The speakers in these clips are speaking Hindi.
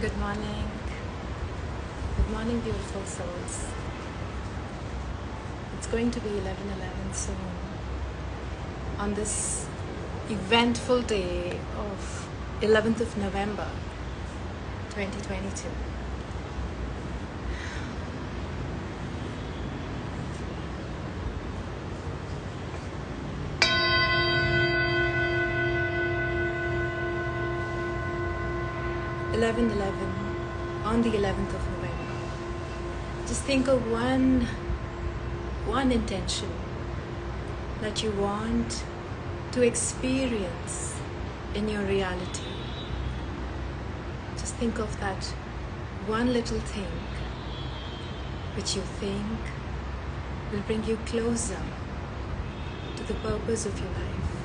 Good morning. Good morning, beautiful souls. It's going to be 11:11 soon. On this eventful day of 11th of November, 2022. On the 11th of November. Just think of one intention that you want to experience in your reality. Just think of that one little thing which you think will bring you closer to the purpose of your life.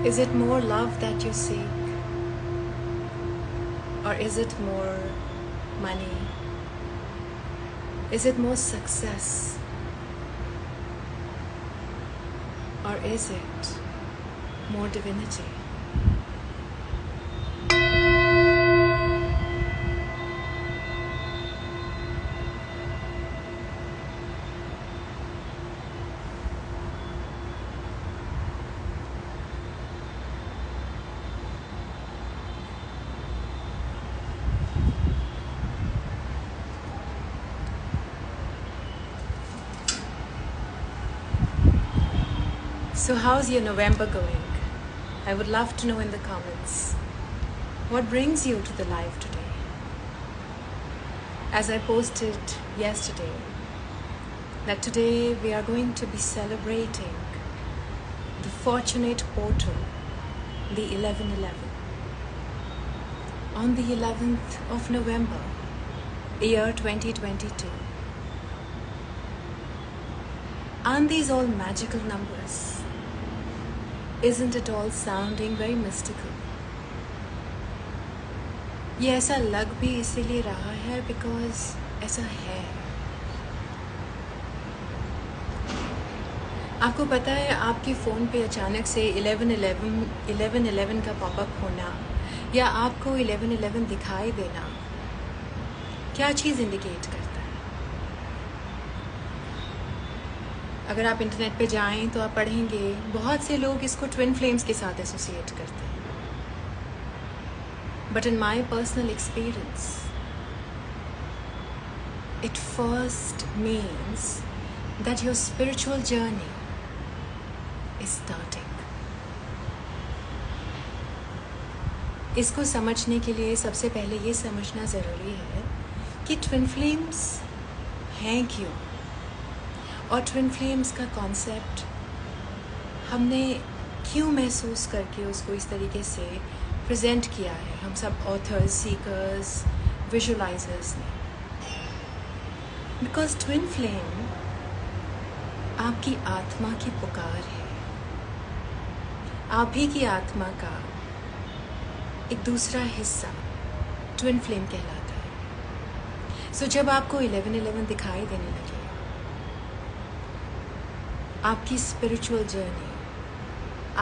Is it more love that you seek? Or is it more money? Is it more success? Or is it more divinity? So how's your November going? I would love to know in the comments. What brings you to the live today? As I posted yesterday, that today we are going to be celebrating the fortunate portal, the 1111. On the 11th of November, year 2022. Aren't these all magical numbers? Isn't it all sounding very mystical? ये ऐसा लग भी इसीलिए रहा है because ऐसा है. आपको पता है आपके फ़ोन पे अचानक से 1111 का पॉपअप होना या आपको 1111 दिखाई देना क्या चीज़ इंडिकेट करता है? अगर आप इंटरनेट पे जाएं तो आप पढ़ेंगे बहुत से लोग इसको ट्विन फ्लेम्स के साथ एसोसिएट करते हैं. But in my personal experience it first means that your spiritual journey is starting. इसको समझने के लिए सबसे पहले ये समझना ज़रूरी है कि ट्विन फ्लेम्स हैं क्यों, और ट्विन फ्लेम्स का कॉन्सेप्ट हमने क्यों महसूस करके उसको इस तरीके से प्रेजेंट किया है हम सब ऑथर्स, सीकर्स, विजुअलाइजर्स ने. बिकॉज ट्विन फ्लेम आपकी आत्मा की पुकार है. आप ही की आत्मा का एक दूसरा हिस्सा ट्विन फ्लेम कहलाता है. सो जब आपको 1111 दिखाई देने लगे, आपकी स्पिरिचुअल जर्नी,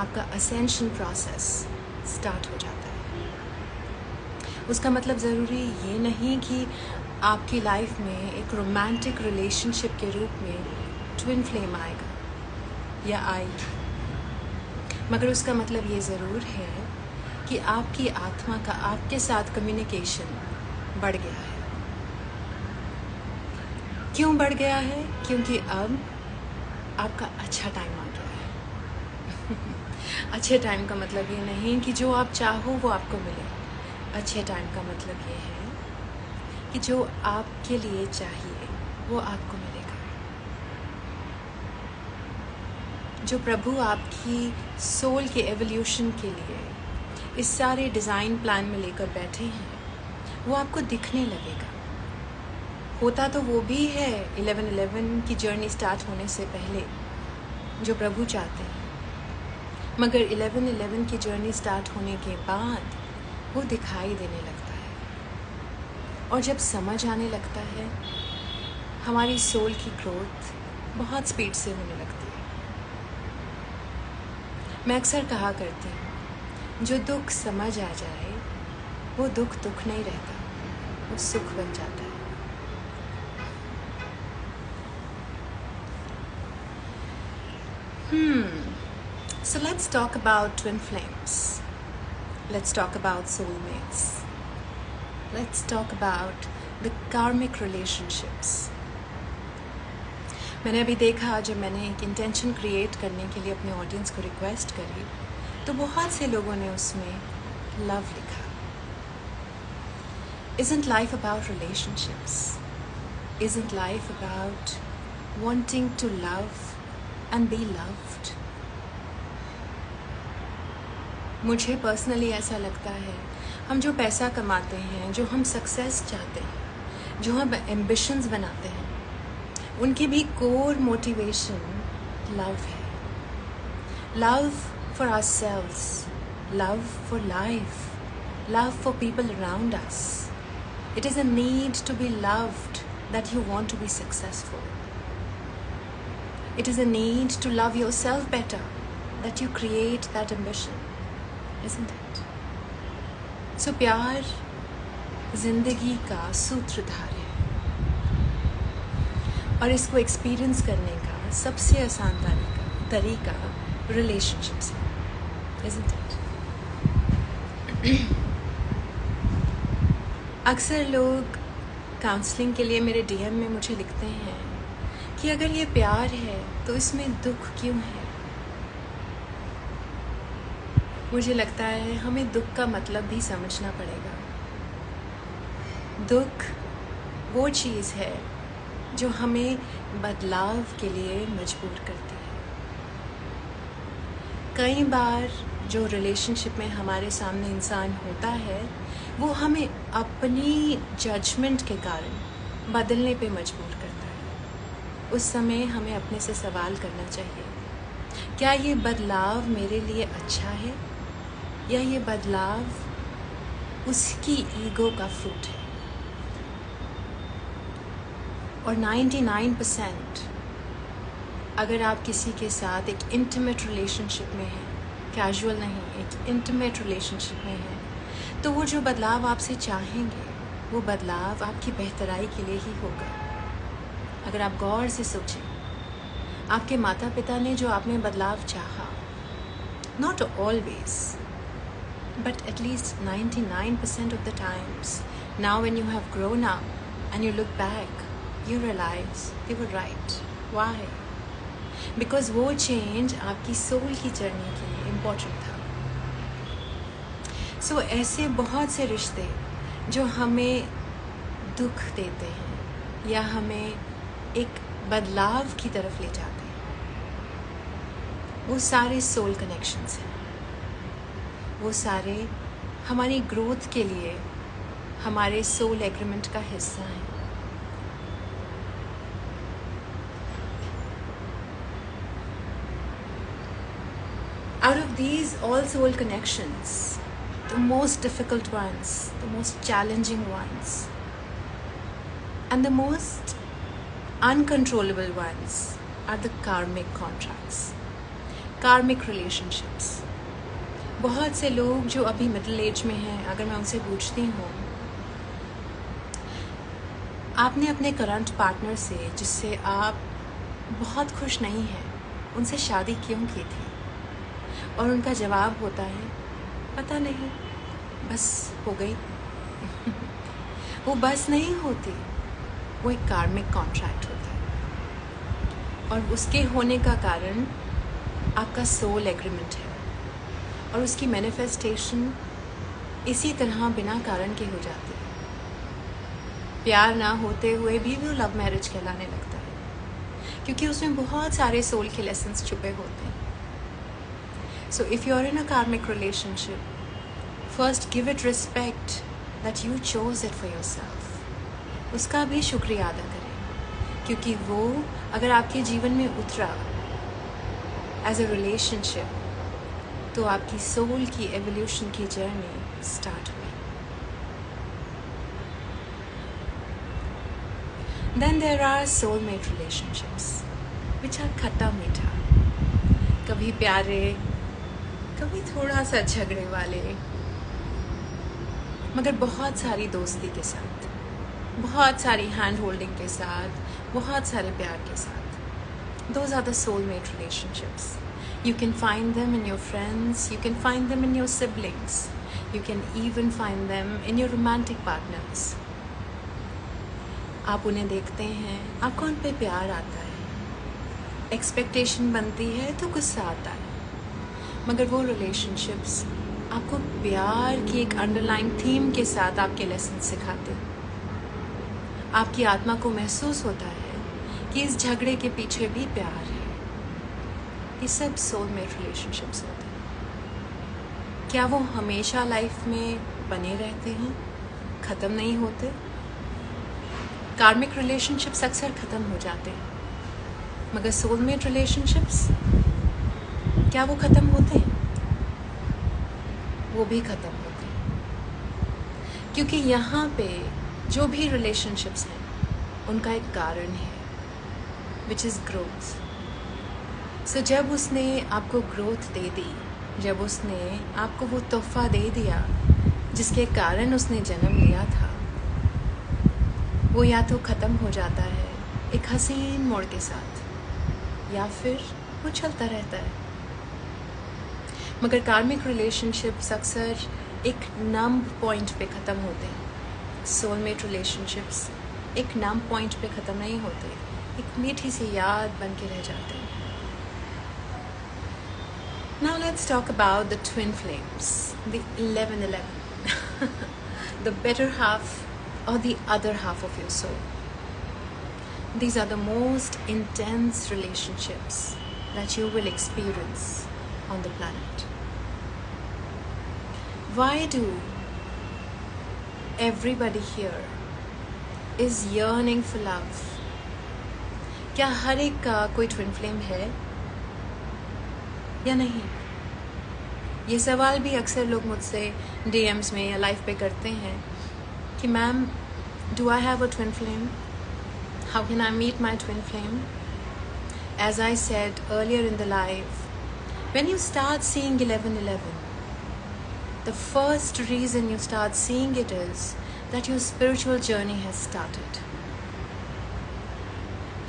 आपका असेंशन प्रोसेस स्टार्ट हो जाता है. उसका मतलब ज़रूरी ये नहीं कि आपकी लाइफ में एक रोमांटिक रिलेशनशिप के रूप में ट्विन फ्लेम आएगा या आएगी, मगर उसका मतलब ये ज़रूर है कि आपकी आत्मा का आपके साथ कम्युनिकेशन बढ़ गया है. क्यों बढ़ गया है? क्योंकि अब आपका अच्छा टाइम आ गया है. अच्छे टाइम का मतलब ये नहीं कि जो आप चाहो वो आपको मिले. अच्छे टाइम का मतलब ये है कि जो आपके लिए चाहिए वो आपको मिलेगा. जो प्रभु आपकी सोल के एवोल्यूशन के लिए इस सारे डिज़ाइन प्लान में लेकर बैठे हैं वो आपको दिखने लगेगा. होता तो वो भी है 1111 की जर्नी स्टार्ट होने से पहले जो प्रभु चाहते हैं, मगर 1111 की जर्नी स्टार्ट होने के बाद वो दिखाई देने लगता है, और जब समझ आने लगता है हमारी सोल की ग्रोथ बहुत स्पीड से होने लगती है। मैं अक्सर कहा करती हूँ, जो दुख समझ आ जाए वो दुख दुख नहीं रहता, वो सुख बन जाता है। So let's talk about twin flames. Let's talk about soulmates. Let's talk about the karmic relationships. मैंने अभी देखा, जब मैंने एक इंटेंशन क्रिएट करने के लिए अपने ऑडियंस को रिक्वेस्ट करी, तो बहुत से लोगों ने उसमें लव लिखा। Isn't life about relationships? Isn't life about wanting to love and be loved? मुझे पर्सनली ऐसा लगता है, हम जो पैसा कमाते हैं, जो हम सक्सेस चाहते हैं, जो हम एम्बिशंस बनाते हैं, उनकी भी कोर मोटिवेशन लव है। Love for ourselves, love for life, love for people around us. It is a need to be loved that you want to be successful. It is a need to love yourself better that you create that ambition, isn't it? So प्यार जिंदगी का सूत्रधार है, और इसको एक्सपीरियंस करने का सबसे आसान तरीका रिलेशनशिप्स है, isn't it? अक्सर लोग काउंसलिंग के लिए मेरे डीएम में मुझे लिखते हैं कि अगर ये प्यार है तो इसमें दुख क्यों है। मुझे लगता है हमें दुख का मतलब भी समझना पड़ेगा। दुख वो चीज़ है जो हमें बदलाव के लिए मजबूर करती है। कई बार जो रिलेशनशिप में हमारे सामने इंसान होता है, वो हमें अपनी जजमेंट के कारण बदलने पे मजबूर करता है। उस समय हमें अपने से सवाल करना चाहिए, क्या ये बदलाव मेरे लिए अच्छा है, या ये बदलाव उसकी ईगो का फ्रूट है। और 99% अगर आप किसी के साथ एक इंटीमेट रिलेशनशिप में हैं, कैजुअल नहीं, एक इंटीमेट रिलेशनशिप में हैं, तो वो जो बदलाव आपसे चाहेंगे, वो बदलाव आपकी बेहतराई के लिए ही होगा। अगर आप गौर से सोचें, आपके माता पिता ने जो आप में बदलाव चाहा, not always, but at least 99% of the times, now when you have grown up and you look back, you realize they were right. Why? Because वो change आपकी soul की journey के लिए important था। So ऐसे बहुत से रिश्ते जो हमें दुख देते हैं या हमें एक बदलाव की तरफ ले जाते हैं, वो सारे soul connections हैं। वो सारे हमारी ग्रोथ के लिए हमारे सोल एग्रीमेंट का हिस्सा हैं। Out of these all soul connections, the most difficult ones, the most challenging ones, and the most uncontrollable ones are the karmic contracts, karmic relationships. बहुत से लोग जो अभी मिडिल एज में हैं, अगर मैं उनसे पूछती हूँ, आपने अपने करंट पार्टनर से, जिससे आप बहुत खुश नहीं हैं, उनसे शादी क्यों की थी? और उनका जवाब होता है, पता नहीं, बस हो गई। वो बस नहीं होती, वो एक कार्मिक कॉन्ट्रैक्ट होता है, और उसके होने का कारण आपका सोल एग्रीमेंट है, और उसकी मैनिफेस्टेशन इसी तरह बिना कारण के हो जाती है। प्यार ना होते हुए भी वो लव मैरिज कहलाने लगता है, क्योंकि उसमें बहुत सारे सोल के लेसन्स छुपे होते हैं। So if you are in a karmic relationship, first give it respect that you chose it for yourself. उसका भी शुक्रिया अदा करें, क्योंकि वो अगर आपके जीवन में उतरा एज अ रिलेशनशिप, तो आपकी सोल की एवोल्यूशन की जर्नी स्टार्ट हुई। Then there are soulmate relationships which are खट्टा मीठा, कभी प्यारे, कभी थोड़ा सा झगड़े वाले, मगर बहुत सारी दोस्ती के साथ, बहुत सारी हैंड होल्डिंग के साथ, बहुत सारे प्यार के साथ। Those are the soulmate relationships. You can find them in your friends, you can find them in your siblings, you can even find them in your romantic partners. आप उन्हें देखते हैं, आपको उन पे प्यार आता है, एक्सपेक्टेशन बनती है तो गुस्सा आता है, मगर वो रिलेशनशिप्स आपको प्यार की एक अंडरलाइंग थीम के साथ आपके लेसन सिखाते हैं। आपकी आत्मा को महसूस होता है कि इस झगड़े के पीछे भी प्यार है। ये सब सोलमेट रिलेशनशिप्स होते हैं। क्या वो हमेशा लाइफ में बने रहते हैं, ख़त्म नहीं होते? कार्मिक रिलेशनशिप्स अक्सर ख़त्म हो जाते हैं, मगर सोलमेट रिलेशनशिप्स क्या वो ख़त्म होते हैं? वो भी ख़त्म होते हैं, क्योंकि यहाँ पे जो भी रिलेशनशिप्स हैं उनका एक कारण है, विच इज़ ग्रोथ। सो जब उसने आपको ग्रोथ दे दी, जब उसने आपको वो तोहफ़ा दे दिया जिसके कारण उसने जन्म लिया था, वो या तो ख़त्म हो जाता है एक हसीन मोड़ के साथ, या फिर वो चलता रहता है। मगर कार्मिक रिलेशनशिप्स अक्सर एक नंब पॉइंट पे ख़त्म होते हैं। सोलमेट रिलेशनशिप्स एक नंब पॉइंट पे ख़त्म नहीं होते, एक मीठी सी याद बन के रह जाते हैं। Now let's talk about the twin flames, the 1111, the better half or the other half of your soul. These are the most intense relationships that you will experience on the planet. Why do everybody here is yearning for love? क्या हर एक का कोई ट्विन फ्लेम है या नहीं? ये सवाल भी अक्सर लोग मुझसे डीएम्स में या लाइव पे करते हैं कि ma'am, do I have a twin flame? How can I meet my twin flame? As I said earlier in the live, when you start seeing 1111, the first reason you start seeing it is that your spiritual journey has started.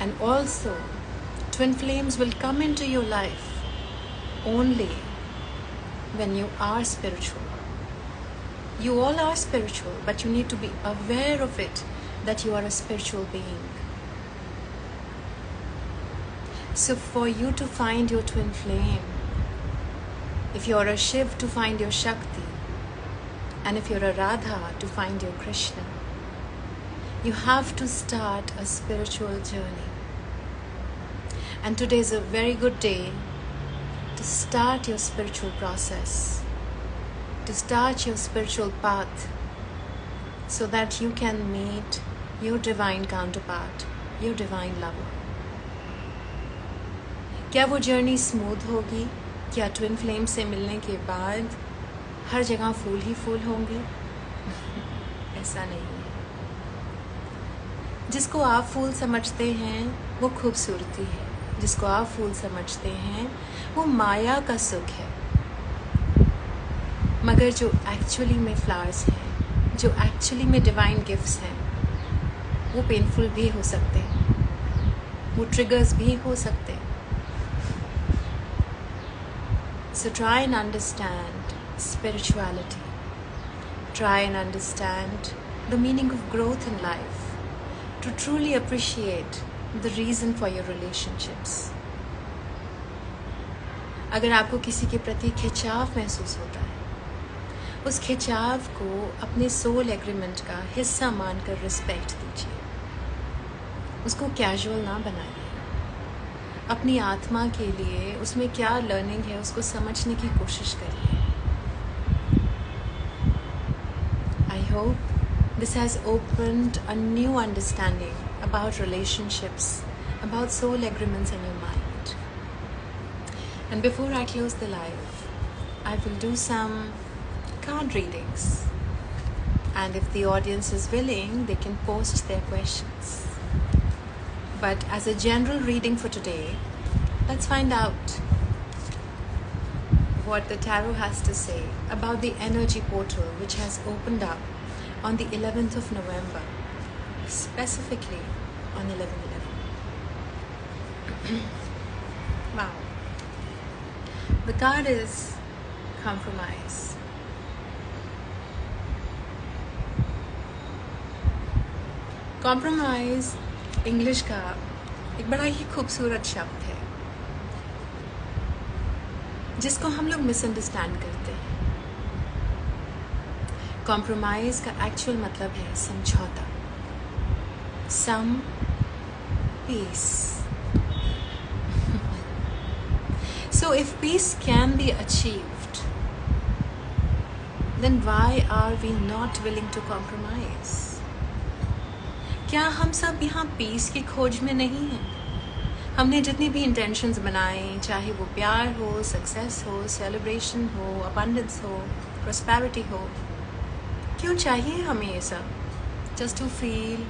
And also, twin flames will come into your life only when you are spiritual. You all are spiritual, but you need to be aware of it, that you are a spiritual being. So for you to find your twin flame, if you're a Shiv, to find your Shakti, and if you're a Radha, to find your Krishna, you have to start a spiritual journey. And today is a very good day to start your spiritual process, to start your spiritual path, so that you can meet your divine counterpart, your divine lover. क्या वो जर्नी स्मूथ होगी? क्या ट्विन फ्लेम से मिलने के बाद हर जगह फूल ही फूल होंगे? ऐसा नहीं है। जिसको आप फूल समझते हैं वो खूबसूरती है, जिसको आप फूल समझते हैं वो माया का सुख है। मगर जो एक्चुअली में फ्लावर्स हैं, जो एक्चुअली में डिवाइन गिफ्ट्स हैं, वो पेनफुल भी हो सकते हैं, वो ट्रिगर्स भी हो सकते हैं। So try and understand spirituality. Try and understand the meaning of growth in life, to truly appreciate the reason for your relationships. अगर आपको किसी के प्रति खिंचाव महसूस होता है, उस खिंचाव को अपने सोल एग्रीमेंट का हिस्सा मानकर रिस्पेक्ट दीजिए। उसको कैजुअल ना बनाइए। अपनी आत्मा के लिए उसमें क्या लर्निंग है उसको समझने की कोशिश करिए। I hope this has opened a new understanding about relationships, about soul agreements in your mind. And before I close the live, I will do some card readings. And if the audience is willing, they can post their questions. But as a general reading for today, let's find out what the tarot has to say about the energy portal which has opened up on the 11th of November, specifically on 11/11. Wow. The card is compromise. Compromise English का एक बड़ा ही खूबसूरत शब्द है जिसको हम लोग मिसअंडरस्टैंड करते हैं। कॉम्प्रोमाइज़ का एक्चुअल मतलब है समझौता, सम piece. So if peace can be achieved, then why are we not willing to compromise? क्या हम सब यहाँ पीस की खोज में नहीं हैं? हमने जितनी भी इंटेंशंस बनाए, चाहे वो प्यार हो, सक्सेस हो, सेलिब्रेशन हो, अबंडेंस हो, प्रॉस्पेरिटी हो, क्यों चाहिए हमें ये सब? Just to feel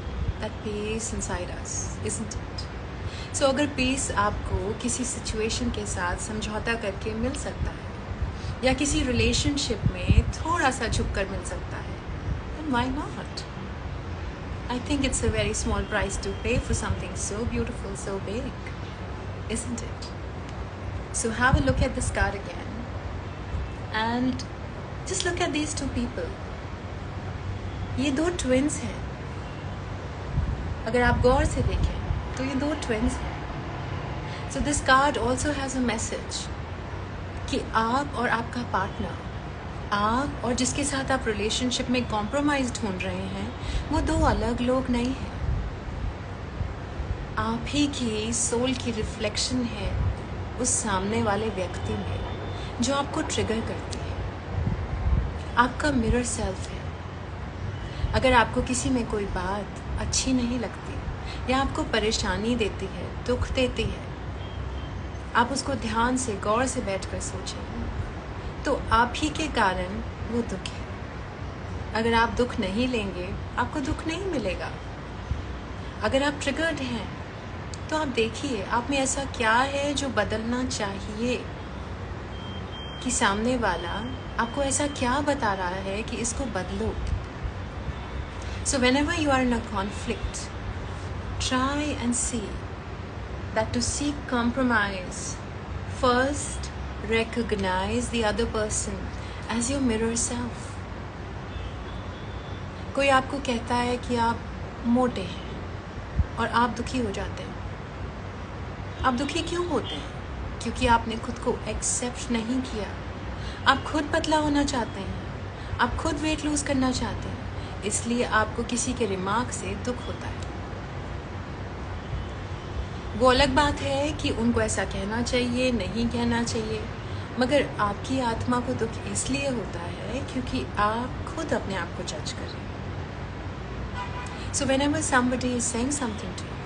that peace inside us, isn't it? So अगर पीस आपको किसी सिचुएशन के साथ समझौता करके मिल सकता है या किसी रिलेशनशिप में थोड़ा सा झुक कर मिल सकता है, then why not? I think it's a very small price to pay for something so beautiful, so big, isn't it? So have a look at this card again and just look at these two people. ये दो ट्विंस हैं। अगर आप गौर से देखें तो ये दो ट्विंस हैं। So this card also has a message कि आप और आपका पार्टनर, आप और जिसके साथ आप रिलेशनशिप में कॉम्प्रोमाइज़ ढूंढ रहे हैं, वो दो अलग लोग नहीं हैं। आप ही की सोल की रिफ्लेक्शन है उस सामने वाले व्यक्ति में जो आपको ट्रिगर करती है। आपका मिरर सेल्फ है। अगर आपको किसी में कोई बात अच्छी नहीं लगती या आपको परेशानी देती है, दुख देती है, आप उसको ध्यान से गौर से बैठकर सोचें तो आप ही के कारण वो दुख है। अगर आप दुख नहीं लेंगे, आपको दुख नहीं मिलेगा। अगर आप ट्रिगर्ड हैं तो आप देखिए आप में ऐसा क्या है जो बदलना चाहिए कि सामने वाला आपको ऐसा क्या बता रहा है कि इसको बदलो। सो whenever you are in a conflict, try and see that to seek compromise, first recognize the other person as your mirror self. कोई आपको कहता है कि आप मोटे हैं और आप दुखी हो जाते हैं। आप दुखी क्यों होते हैं? क्योंकि आपने खुद को एक्सेप्ट नहीं किया। आप खुद पतला होना चाहते हैं, आप खुद वेट लूज करना चाहते हैं, इसलिए आपको किसी के रिमार्क से दुख होता है। वो अलग बात है कि उनको ऐसा कहना चाहिए, नहीं कहना चाहिए, मगर आपकी आत्मा को दुख इसलिए होता है क्योंकि आप खुद अपने आप को जज कर रहे हैं। So whenever somebody is saying something to you,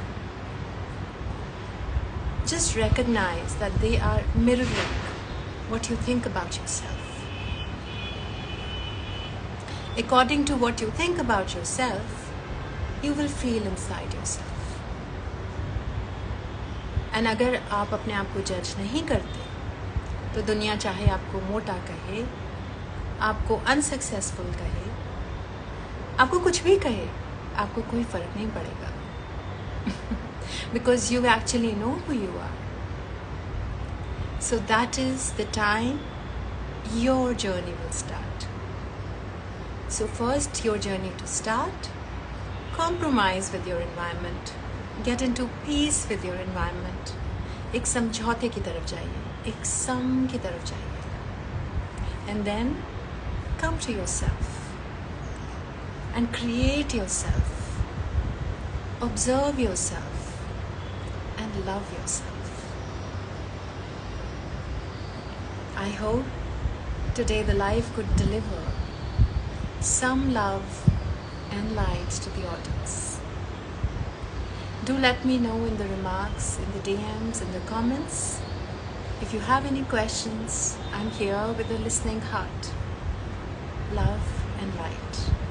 just recognize that they are mirroring what you think about yourself. According to what you think about yourself, you will feel inside yourself. And अगर आप अपने आप को जज नहीं करते तो दुनिया चाहे आपको मोटा कहे, आपको अनसक्सेसफुल कहे, आपको कुछ भी कहे, आपको कोई फर्क नहीं पड़ेगा। Because you actually know who you are. So that is the time your journey will start. So first, your journey to start, compromise with your environment, get into peace with your environment. एक समझौते की तरफ जाइए, एक सम की तरफ जाइए, and then come to yourself and create yourself, observe yourself and love yourself. I hope today the life could deliver some love and light to the audience. Do let me know in the remarks, in the DMs, in the comments, If you have any questions, I'm here with a listening heart. Love and light.